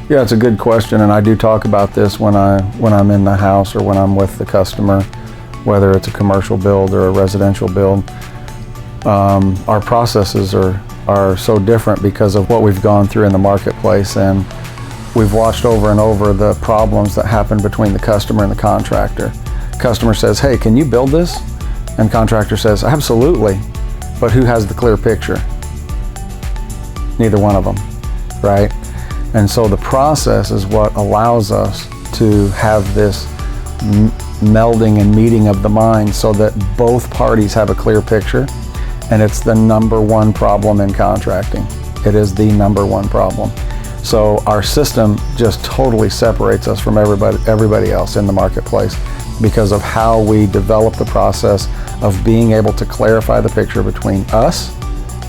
Yeah, it's a good question, and I do talk about this when I'm in the house or when I'm with the customer, whether it's a commercial build or a residential build. Our processes are so different because of what we've gone through in the marketplace, and we've watched over and over the problems that happen between the customer and the contractor. Customer says, "Hey, can you build this?" And contractor says, "Absolutely," but who has the clear picture? Neither one of them, right? And so the process is what allows us to have this melding and meeting of the mind so that both parties have a clear picture. And it's the number one problem in contracting. It is the number one problem. So our system just totally separates us from everybody else in the marketplace because of how we develop the process of being able to clarify the picture between us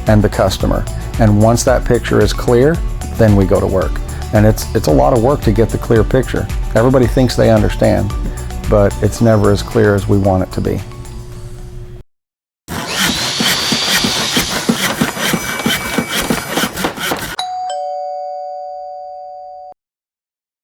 and the customer. And once that picture is clear, then we go to work. And it's a lot of work to get the clear picture. Everybody thinks they understand, but it's never as clear as we want it to be.